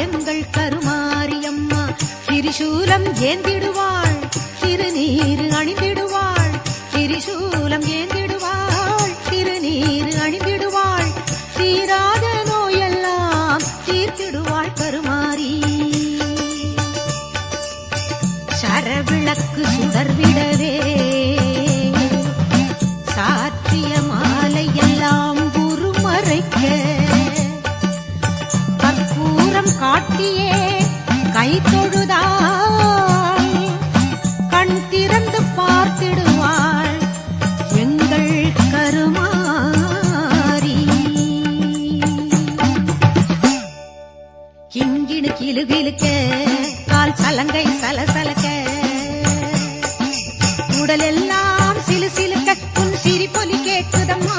எங்கள் கருமாரியம்மா திரிசூலம் ஏந்திடுவாள், திருநீரு அணிந்திடுவாள், திரிசூலம் ஏந்திடுவாள், திருநீரு அணிந்திடுவாள், தீராத நோயெல்லாம் தீர்த்திடுவாள் கருமாரி. சரவிளக்கு சுடர்விடவே சாற்றிய மாலை எல்லாம் குருமறைக்க, கற்பூரம் காட்டியே கை தொழுதாள், கண் திறந்து பார்த்திடுவாள் எங்கள் கருமாரி. கிங்கிணு கிளுகிழுக்க, கால் சலங்கை சலசலக்க, உடலெல்லாம் சிலு சிலுக்க, உன் சிரிப்பொலி கேட்குதம்மா.